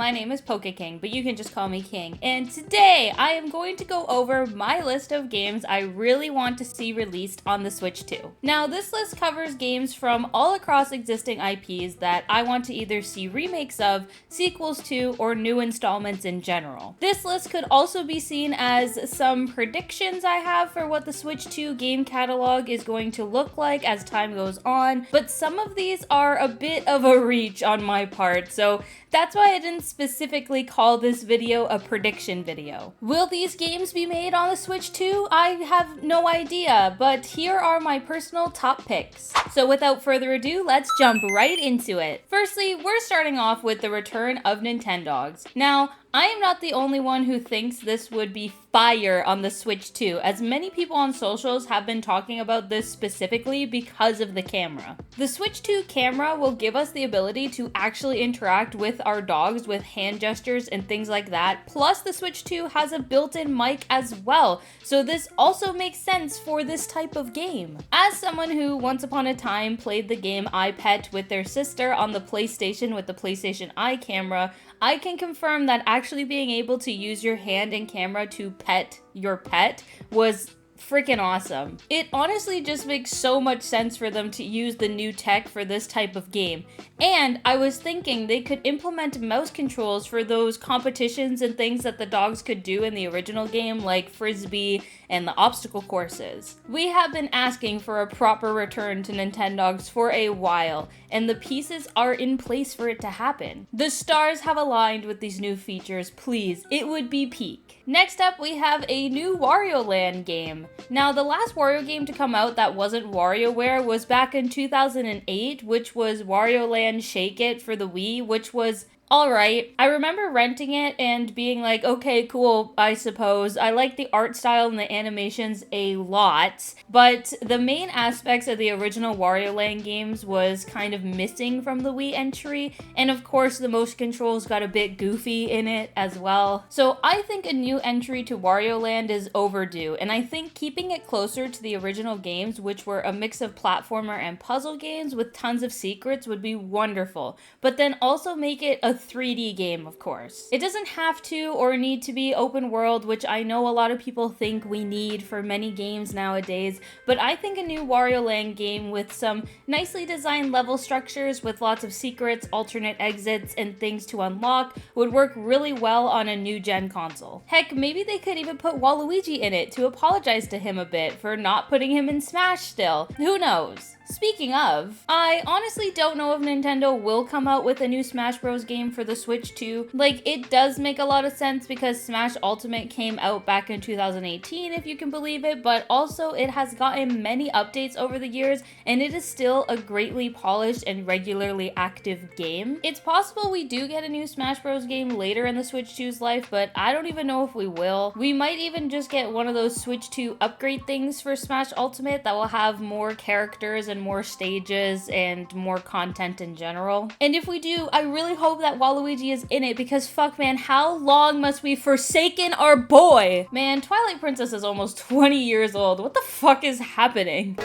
my name is King, but you can just call me King. And today I am going to go over my list of games I really want to see released on the Switch 2. Now, this list covers games from all across existing IPs that I want to either see remakes of, sequels to, or new installments in general. This list could also be seen as some predictions I have for what the Switch 2 game catalog is going to look like as time goes on, but some of these are a bit of a reach on my part, so that's why I didn't specifically call this video a prediction video. Will these games be made on the Switch 2? I have no idea, but here are my personal top picks. So without further ado, let's jump right into it. Firstly, we're starting off with the return of Nintendogs. Now, I am not the only one who thinks this would be fire on the Switch 2, as many people on socials have been talking about this specifically because of the camera. The Switch 2 camera will give us the ability to actually interact with our dogs with hand gestures and things like that, plus the Switch 2 has a built-in mic as well, so this also makes sense for this type of game. As someone who once upon a time played the game iPet with their sister on the PlayStation with the PlayStation Eye camera, I can confirm that actually being able to use your hand and camera to pet your pet was freaking awesome. It honestly just makes so much sense for them to use the new tech for this type of game. And I was thinking they could implement mouse controls for those competitions and things that the dogs could do in the original game, like Frisbee and the obstacle courses. We have been asking for a proper return to Nintendogs for a while, and the pieces are in place for it to happen. The stars have aligned with these new features, please. It would be peak. Next up, we have a new Wario Land game. Now, the last Wario game to come out that wasn't WarioWare was back in 2008, which was Wario Land Shake It for the Wii, which was alright. I remember renting it and being like, okay, cool, I suppose. I like the art style and the animations a lot, but the main aspects of the original Wario Land games was kind of missing from the Wii entry, and of course the motion controls got a bit goofy in it as well. So I think a new entry to Wario Land is overdue, and I think keeping it closer to the original games, which were a mix of platformer and puzzle games with tons of secrets, would be wonderful, but then also make it a 3D game, of course. It doesn't have to or need to be open world, which I know a lot of people think we need for many games nowadays, but I think a new Wario Land game with some nicely designed level structures with lots of secrets, alternate exits, and things to unlock would work really well on a new gen console. Heck, maybe they could even put Waluigi in it to apologize to him a bit for not putting him in Smash still. Who knows? Speaking of, I honestly don't know if Nintendo will come out with a new Smash Bros. Game for the Switch 2. Like, it does make a lot of sense because Smash Ultimate came out back in 2018, if you can believe it, but also it has gotten many updates over the years, and it is still a greatly polished and regularly active game. It's possible we do get a new Smash Bros. Game later in the Switch 2's life, but I don't even know if we will. We might even just get one of those Switch 2 upgrade things for Smash Ultimate that will have more characters and more stages and more content in general. And if we do, I really hope that Waluigi is in it because fuck man, how long must we forsaken our boy? Man, Twilight Princess is almost 20 years old. What the fuck is happening?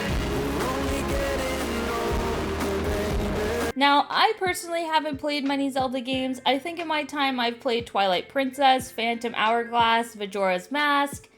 Now, I personally haven't played many Zelda games. I think in my time I've played Twilight Princess, Phantom Hourglass, Majora's Mask.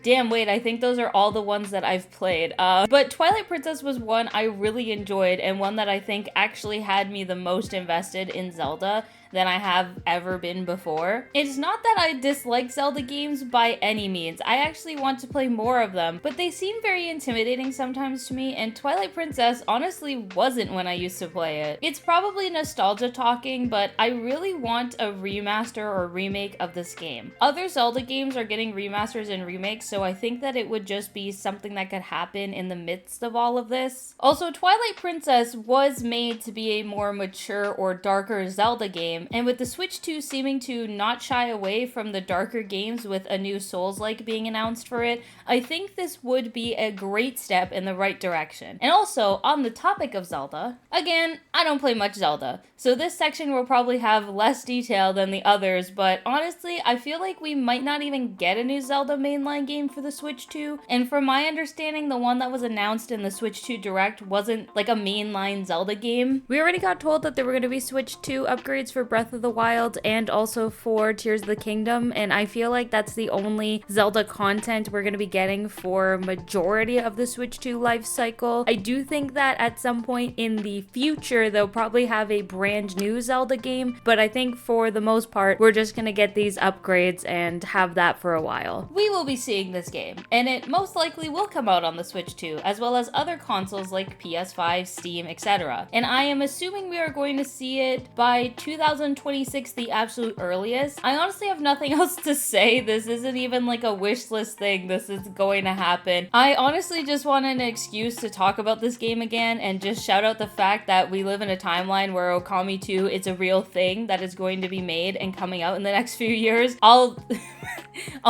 Damn, wait, I think those are all the ones that I've played. But Twilight Princess was one I really enjoyed and one that I think actually had me the most invested in Zelda than I have ever been before. It's not that I dislike Zelda games by any means. I actually want to play more of them, but they seem very intimidating sometimes to me, and Twilight Princess honestly wasn't when I used to play it. It's probably nostalgia talking, but I really want a remaster or remake of this game. Other Zelda games are getting remasters and remakes, so I think that it would just be something that could happen in the midst of all of this. Also, Twilight Princess was made to be a more mature or darker Zelda game, and with the Switch 2 seeming to not shy away from the darker games with a new Souls-like being announced for it, I think this would be a great step in the right direction. And also, on the topic of Zelda, again, I don't play much Zelda, so this section will probably have less detail than the others, but honestly, I feel like we might not even get a new Zelda mainline game for the Switch 2, and from my understanding, the one that was announced in the Switch 2 Direct wasn't like a mainline Zelda game. We already got told that there were going to be Switch 2 upgrades for Breath of the Wild and also for Tears of the Kingdom, and I feel like that's the only Zelda content we're going to be getting for majority of the Switch 2 life cycle. I do think that at some point in the future they'll probably have a brand new Zelda game, but I think for the most part we're just going to get these upgrades and have that for a while. We will be seeing this game, and it most likely will come out on the Switch 2, as well as other consoles like PS5, Steam, etc. And I am assuming we are going to see it by 2026, the absolute earliest. I honestly have nothing else to say. This isn't even like a wish list thing. This is going to happen. I honestly just want an excuse to talk about this game again and just shout out the fact that we live in a timeline where Okami 2 is a real thing that is going to be made and coming out in the next few years. I'll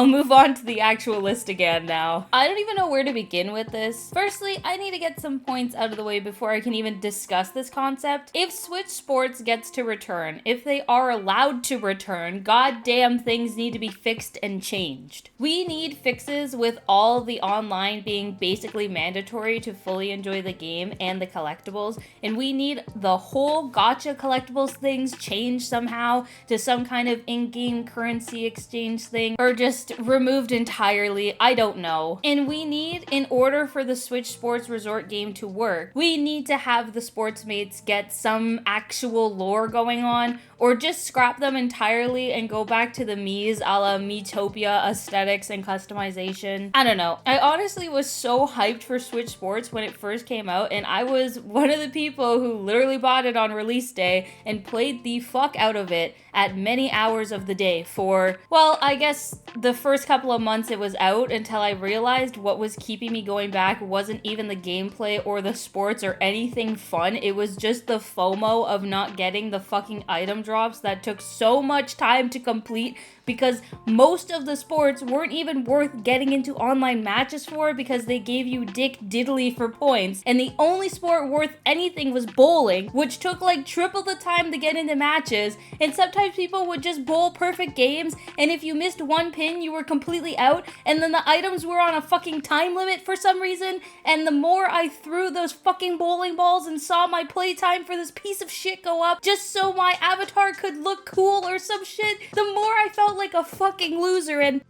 move on to the actual list again now. I don't even know where to begin with this. Firstly, I need to get some points out of the way before I can even discuss this concept. If Switch Sports gets to return, if they are allowed to return, goddamn things need to be fixed and changed. We need fixes with all the online being basically mandatory to fully enjoy the game and the collectibles, and we need the whole gacha collectibles things changed somehow to some kind of in-game currency exchange thing, or just removed entirely. I don't know. And we need, in order for the Switch Sports Resort game to work, we need to have the sports mates get some actual lore going on, or just scrap them entirely and go back to the Mii's a la Miitopia aesthetics and customization. I don't know. I honestly was so hyped for Switch Sports when it first came out, and I was one of the people who literally bought it on release day and played the fuck out of it at many hours of the day for, well, I guess the first couple of months it was out, until I realized what was keeping me going back wasn't even the gameplay or the sports or anything fun. It was just the FOMO of not getting the fucking item drops that took so much time to complete, because most of the sports weren't even worth getting into online matches for because they gave you dick diddly for points, and the only sport worth anything was bowling, which took like triple the time to get into matches, and sometimes people would just bowl perfect games, and if you missed one pin you were completely out, and then the items were on a fucking time limit for some reason, and the more I threw those fucking bowling balls and saw my playtime for this piece of shit go up just so my avatar could look cool or some shit, the more I felt like a fucking loser. And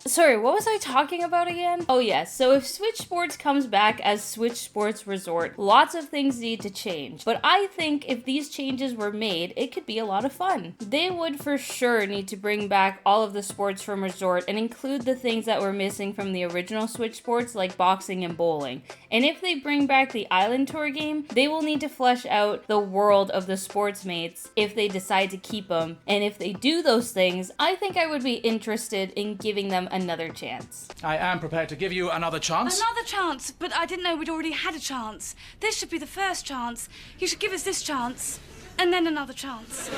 sorry, what was I talking about again? Oh yes, so if Switch Sports comes back as Switch Sports Resort, lots of things need to change. But I think if these changes were made, it could be a lot of fun. They would for sure need to bring back all of the sports from Resort and include the things that were missing from the original Switch Sports, like boxing and bowling. And if they bring back the Island Tour game, they will need to flesh out the world of the sports mates if they decide to keep them. And if they do those things, I think I would be interested in giving them another chance. I am prepared to give you another chance. Another chance? But I didn't know we'd already had a chance. This should be the first chance. You should give us this chance. And then another chance.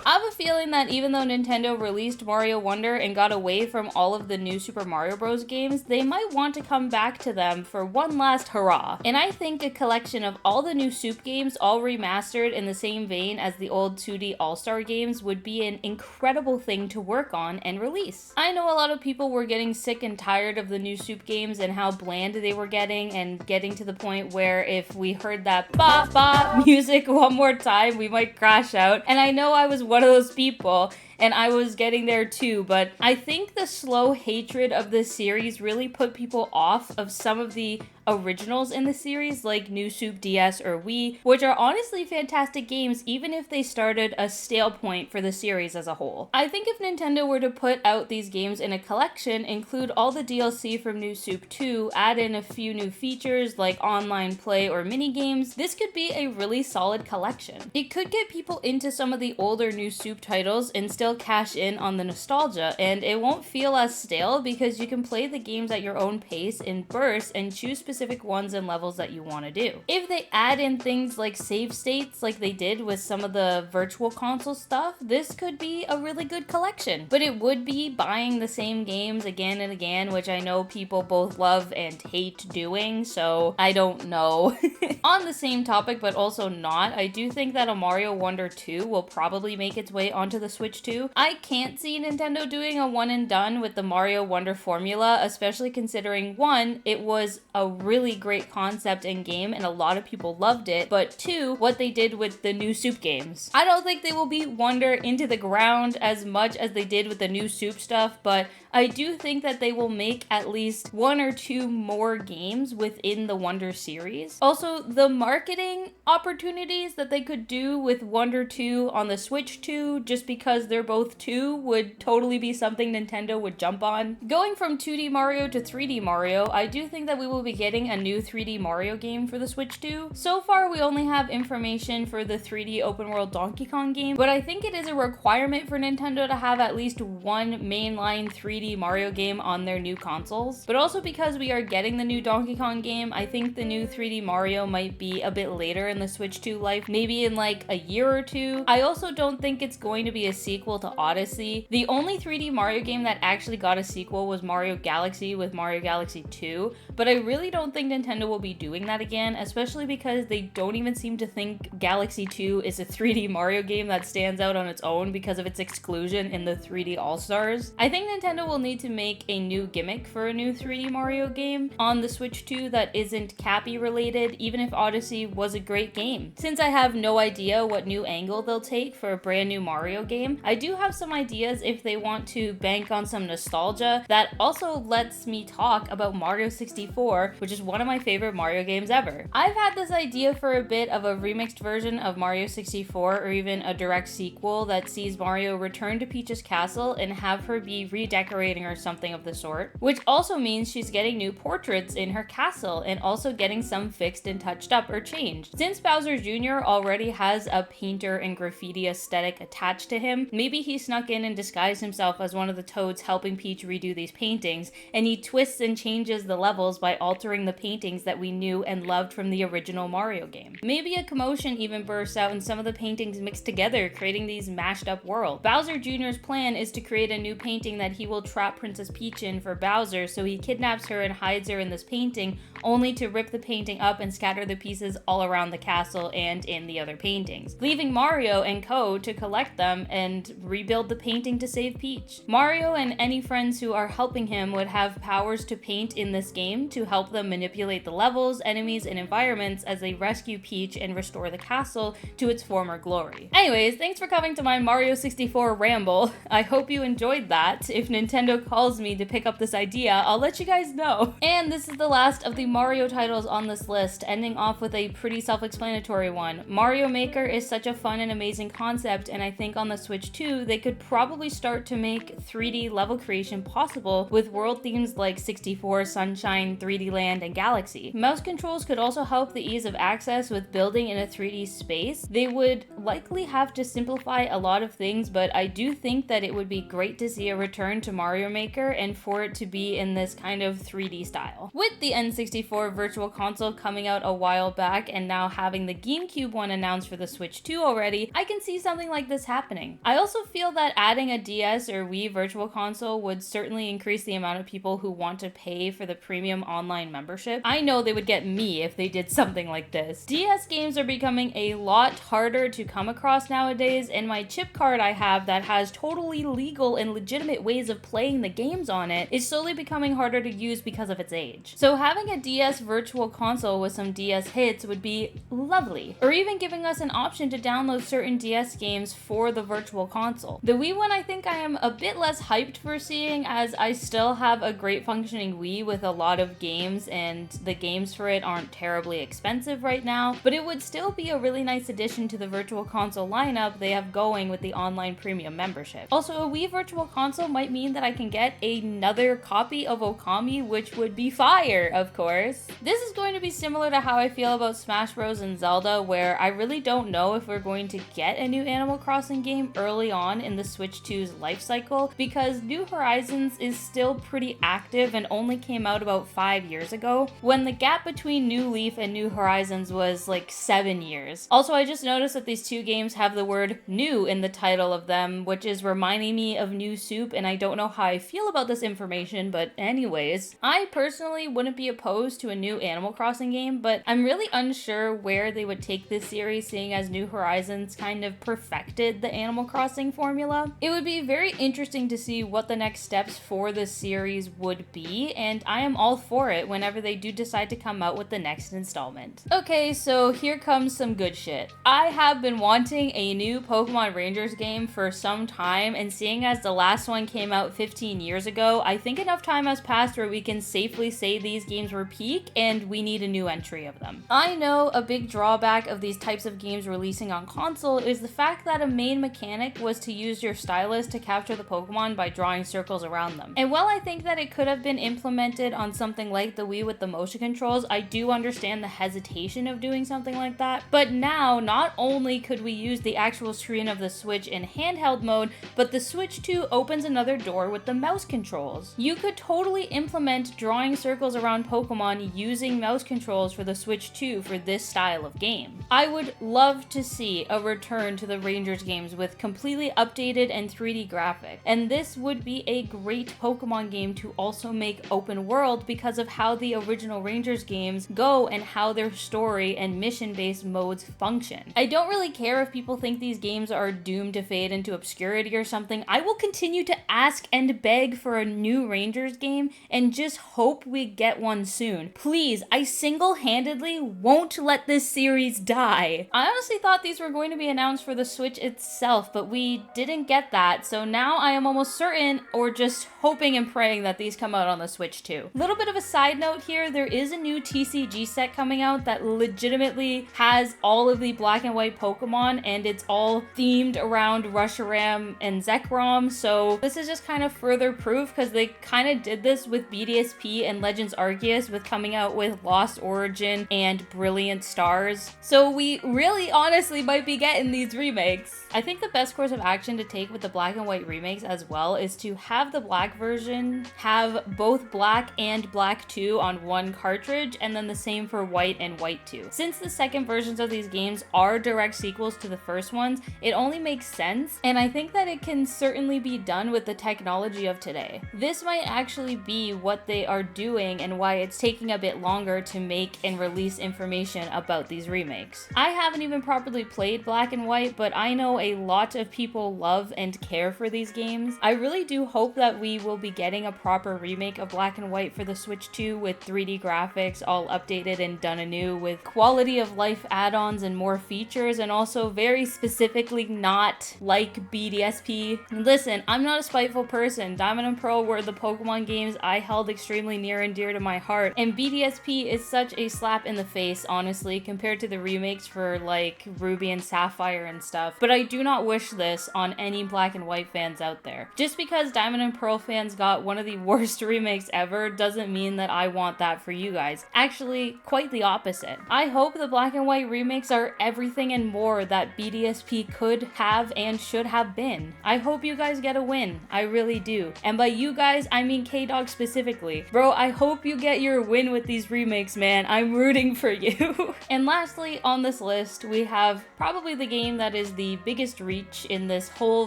I have a feeling that even though Nintendo released Mario Wonder and got away from all of the new Super Mario Bros. Games, they might want to come back to them for one last hurrah. And I think a collection of all the new Soup games, all remastered in the same vein as the old 2D All-Star games, would be an incredible thing to work on and release. I know a lot of people were getting sick and tired of the new Soup games and how bland they were getting, and getting to the point where if we heard that ba-ba music one more time, we might crash out. And I know I was one of those people, and I was getting there too, but I think the slow hatred of this series really put people off of some of the originals in the series, like New Soup DS or Wii, which are honestly fantastic games even if they started a stale point for the series as a whole. I think if Nintendo were to put out these games in a collection, include all the DLC from New Soup 2, add in a few new features like online play or mini games, this could be a really solid collection. It could get people into some of the older New Soup titles and still cash in on the nostalgia, and it won't feel as stale because you can play the games at your own pace in bursts and choose specific ones and levels that you want to do. If they add in things like save states like they did with some of the virtual console stuff, this could be a really good collection. But it would be buying the same games again and again, which I know people both love and hate doing, so I don't know. On the same topic, but also not, I do think that a Mario Wonder 2 will probably make its way onto the Switch 2. 2. I can't see Nintendo doing a one and done with the Mario Wonder formula, especially considering 1, it was a really great concept and game and a lot of people loved it, but 2, what they did with the new Soup games. I don't think they will beat Wonder into the ground as much as they did with the new Soup stuff, but I do think that they will make at least 1 or 2 more games within the Wonder series. Also, the marketing opportunities that they could do with Wonder 2 on the Switch 2, just because they're both 2, would totally be something Nintendo would jump on. Going from 2D Mario to 3D Mario, I do think that we will be getting a new 3D Mario game for the Switch 2. So far, we only have information for the 3D open world Donkey Kong game, but I think it is a requirement for Nintendo to have at least one mainline 3D Mario game on their new consoles. But also because we are getting the new Donkey Kong game, I think the new 3D Mario might be a bit later in the Switch 2 life, maybe in like a year or 2. I also don't think it's going to be a sequel to Odyssey. The only 3D Mario game that actually got a sequel was Mario Galaxy with Mario Galaxy 2, but I really don't think Nintendo will be doing that again, especially because they don't even seem to think Galaxy 2 is a 3D Mario game that stands out on its own because of its exclusion in the 3D All-Stars. I think Nintendo will need to make a new gimmick for a new 3D Mario game on the Switch 2 that isn't Cappy related, even if Odyssey was a great game. Since I have no idea what new angle they'll take for a brand new Mario game, I do have some ideas if they want to bank on some nostalgia that also lets me talk about Mario 64, which is one of my favorite Mario games ever. I've had this idea for a bit of a remixed version of Mario 64 or even a direct sequel that sees Mario return to Peach's castle and have her be redecorating or something of the sort, which also means she's getting new portraits in her castle and also getting some fixed and touched up or changed. Since Bowser Jr. already has a painter and graffiti aesthetic attached to him, maybe he snuck in and disguised himself as one of the Toads helping Peach redo these paintings, and he twists and changes the levels by altering the paintings that we knew and loved from the original Mario game. Maybe a commotion even bursts out and some of the paintings mixed together, creating these mashed up worlds. Bowser Jr.'s plan is to create a new painting that he will trap Princess Peach in for Bowser, so he kidnaps her and hides her in this painting, only to rip the painting up and scatter the pieces all around the castle and in the other paintings, leaving Mario and Co. to collect them and rebuild the painting to save Peach. Mario and any friends who are helping him would have powers to paint in this game to help them manipulate the levels, enemies, and environments as they rescue Peach and restore the castle to its former glory. Anyways, thanks for coming to my Mario 64 ramble. I hope you enjoyed that. If Nintendo calls me to pick up this idea, I'll let you guys know. And this is the last of the Mario titles on this list, ending off with a pretty self-explanatory one. Mario Maker is such a fun and amazing concept, and I think on the Switch 2, they could probably start to make 3D level creation possible with world themes like 64, Sunshine, 3D Land, and Galaxy. Mouse controls could also help the ease of access with building in a 3D space. They would likely have to simplify a lot of things, but I do think that it would be great to see a return to Mario Maker and for it to be in this kind of 3D style. With the N64 Virtual Console coming out a while back and now having the GameCube one announced for the Switch 2 already, I can see something like this happening. I also feel that adding a DS or Wii Virtual Console would certainly increase the amount of people who want to pay for the premium online membership. I know they would get me if they did something like this. DS games are becoming a lot harder to come across nowadays, and my chip card I have that has totally legal and legitimate ways of playing the games on it is slowly becoming harder to use because of its age. So having a DS Virtual Console with some DS hits would be lovely, or even giving us an option to download certain DS games for the Virtual Console. The Wii one I think I am a bit less hyped for seeing, as I still have a great functioning Wii with a lot of games and the games for it aren't terribly expensive right now, but it would still be a really nice addition to the Virtual Console lineup they have going with the online premium membership. Also, a Wii Virtual Console might mean that I can get another copy of Okami, which would be fire, of course. This is going to be similar to how I feel about Smash Bros. And Zelda, where I really don't know if we're going to get a new Animal Crossing game early on in the Switch 2's life cycle, because New Horizons is still pretty active and only came out about 5 years ago, when the gap between New Leaf and New Horizons was like 7 years. Also, I just noticed that these two games have the word new in the title of them, which is reminding me of New Soup, and I don't know how I feel about this information, but anyways. I personally wouldn't be opposed to a new Animal Crossing game, but I'm really unsure where they would take this series, seeing as New Horizons kind of perfected the Animal Crossing racing formula. It would be very interesting to see what the next steps for this series would be, and I am all for it whenever they do decide to come out with the next installment. Okay, so here comes some good shit. I have been wanting a new Pokemon Rangers game for some time, and seeing as the last one came out 15 years ago, I think enough time has passed where we can safely say these games were peak and we need a new entry of them. I know a big drawback of these types of games releasing on console is the fact that a main mechanic was to use your stylus to capture the Pokemon by drawing circles around them. And while I think that it could have been implemented on something like the Wii with the motion controls, I do understand the hesitation of doing something like that. But now, not only could we use the actual screen of the Switch in handheld mode, but the Switch 2 opens another door with the mouse controls. You could totally implement drawing circles around Pokemon using mouse controls for the Switch 2 for this style of game. I would love to see a return to the Rangers games with completely updated and 3D graphics, and this would be a great Pokemon game to also make open world because of how the original Rangers games go and how their story and mission-based modes function. I don't really care if people think these games are doomed to fade into obscurity or something. I will continue to ask and beg for a new Rangers game and just hope we get one soon. Please, I single-handedly won't let this series die. I honestly thought these were going to be announced for the Switch itself, but we didn't get that, so now I am almost certain, or just hoping and praying, that these come out on the Switch too. Little bit of a side note here, there is a new TCG set coming out that legitimately has all of the black and white Pokemon, and it's all themed around Reshiram and Zekrom, so this is just kind of further proof, because they kind of did this with BDSP and Legends Arceus with coming out with Lost Origin and Brilliant Stars. So we really honestly might be getting these remakes. I think the best course of action to take with the black and white remakes as well is to have the black version have both black and black 2 on one cartridge, and then the same for white and white 2. Since the second versions of these games are direct sequels to the first ones, it only makes sense, and I think that it can certainly be done with the technology of today. This might actually be what they are doing and why it's taking a bit longer to make and release information about these remakes. I haven't even properly played black and white, but I know a lot of people love and care for these games. I really do hope that we will be getting a proper remake of black and white for the Switch 2 with 3D graphics all updated and done anew with quality of life add-ons and more features, and also very specifically not like BDSP. Listen, I'm not a spiteful person. Diamond and Pearl were the Pokemon games I held extremely near and dear to my heart, and BDSP is such a slap in the face, honestly, compared to the remakes for like Ruby and Sapphire and stuff. But I do not wish this on any black and white fans out there. Just because Diamond and Pearl fans got one of the worst remakes ever doesn't mean that I want that for you guys. Actually, quite the opposite. I hope the black and white remakes are everything and more that BDSP could have and should have been. I hope you guys get a win. I really do. And by you guys, I mean K-Dog specifically. Bro, I hope you get your win with these remakes, man. I'm rooting for you. And lastly, on this list, we have probably the game that is the biggest reach in this whole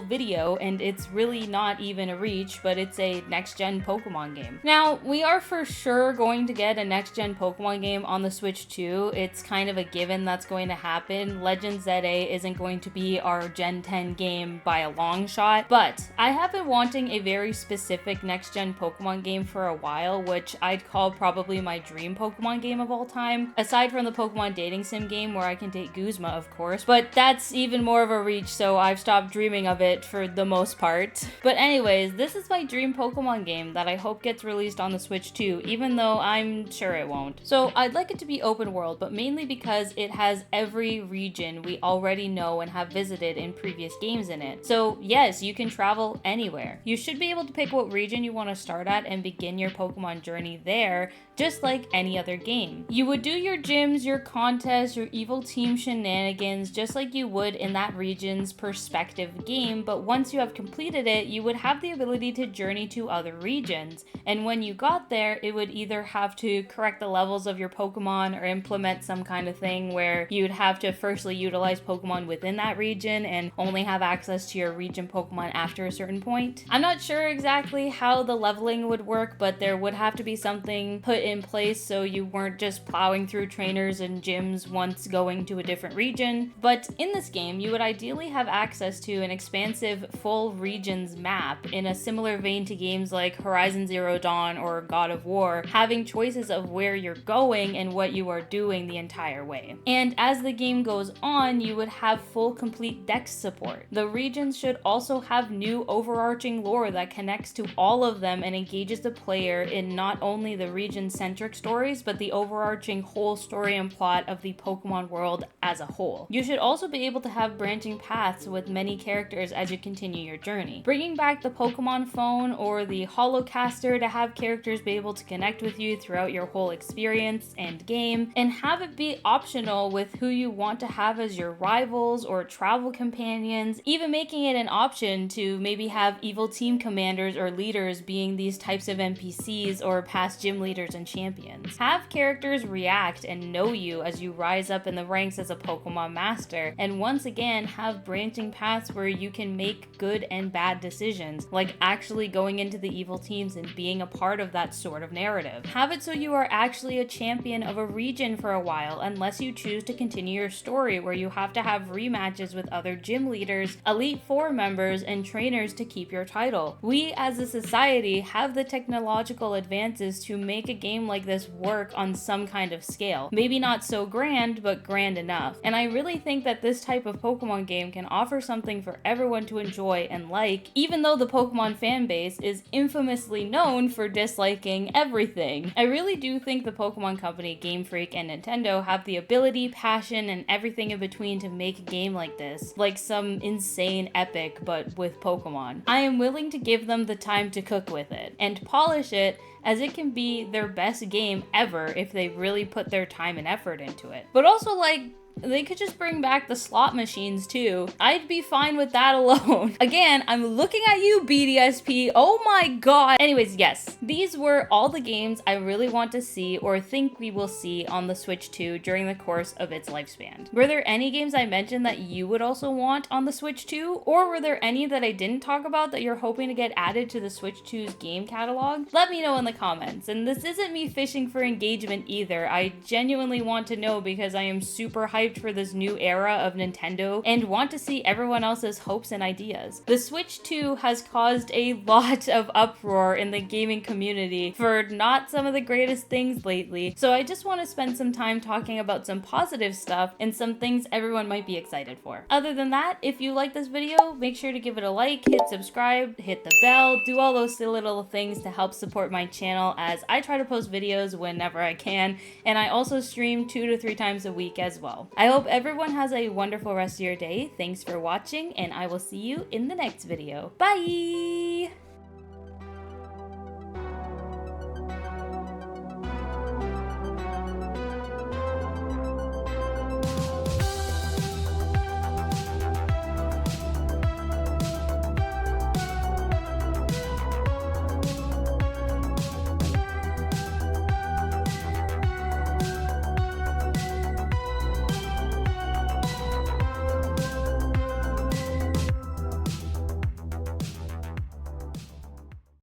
video, and it's really not even a reach, but it's a next-gen Pokemon game. Now, we are for sure going to get a next-gen Pokemon game on the Switch 2. It's kind of a given that's going to happen. Legends ZA isn't going to be our Gen 10 game by a long shot, but I have been wanting a very specific next-gen Pokemon game for a while, which I'd call probably my dream Pokemon game of all time, aside from the Pokemon dating sim game where I can date Guzma, of course, but that's even more of a reach, so I've stopped dreaming of it for the most part. But anyways, this is my dream Pokemon game that I hope gets released on the Switch 2, even though I'm sure it won't. So I'd like it to be open world, but mainly because it has every region we already know and have visited in previous games in it. So yes, you can travel anywhere. You should be able to pick what region you want to start at and begin your Pokemon journey there, just like any other game. You would do your gyms, your contests, your evil team shenanigans, just like you would in that region's perspective game, but once you have completed it, you would have the ability to journey to other regions. And when you got there, it would either have to correct the levels of your Pokemon or implement some kind of thing where you would have to firstly utilize Pokemon within that region and only have access to your region Pokemon after a certain point. I'm not sure exactly how the leveling would work, but there would have to be something put in place so you weren't just plowing through trainers and gyms once going to a different region. But in this game, you would ideally have access to an expansive full regions map in a similar vein to games like Horizon Zero Dawn or God of War, having choices of where you're going and what you are doing the entire way. And as the game goes on, you would have full complete dex support. The regions should also have new overarching lore that connects to all of them and engages the player in not only the region-centric stories, but the overarching whole story and plot of the Pokemon world as a whole. You should also be able to have branching paths with many characters as you continue your journey. Bringing back the Pokemon phone or the Holocaster to have characters be able to connect with you throughout your whole experience and game, and have it be optional with who you want to have as your rivals or travel companions, even making it an option to maybe have evil team commanders or leaders being these types of NPCs or past gym leaders and champions. Have characters react and know you as you rise up in the ranks as a Pokemon master, and once again have branching paths where you can make good and bad decisions, like actually going into the evil teams and being a part of that sort of narrative. Have it so you are actually a champion of a region for a while, unless you choose to continue your story where you have to have rematches with other gym leaders, Elite Four members, and trainers to keep your title. We as a society have the technological advances to make a game like this work on some kind of scale. Maybe not so grand, but grand enough. And I really think that this type of Pokemon game can offer something for everyone to enjoy and like, even though the Pokemon fan base is infamously known for disliking everything. I really do think the Pokemon Company, Game Freak, and Nintendo have the ability, passion, and everything in between to make a game like this, like some insane epic but with Pokemon. I am willing to give them the time to cook with it and polish it, as it can be their best game ever if they really put their time and effort into it. But also, like, they could just bring back the slot machines too. I'd be fine with that alone. Again, I'm looking at you, BDSP. Oh my god. Anyways, yes, these were all the games I really want to see or think we will see on the Switch 2 during the course of its lifespan. Were there any games I mentioned that you would also want on the Switch 2? Or were there any that I didn't talk about that you're hoping to get added to the Switch 2's game catalog? Let me know in the comments. And this isn't me fishing for engagement either. I genuinely want to know because I am super hyped for this new era of Nintendo and want to see everyone else's hopes and ideas. The Switch 2 has caused a lot of uproar in the gaming community for not some of the greatest things lately, so I just want to spend some time talking about some positive stuff and some things everyone might be excited for. Other than that, if you like this video, make sure to give it a like, hit subscribe, hit the bell, do all those silly little things to help support my channel as I try to post videos whenever I can, and I also stream 2 to 3 times a week as well. I hope everyone has a wonderful rest of your day. Thanks for watching, and I will see you in the next video. Bye!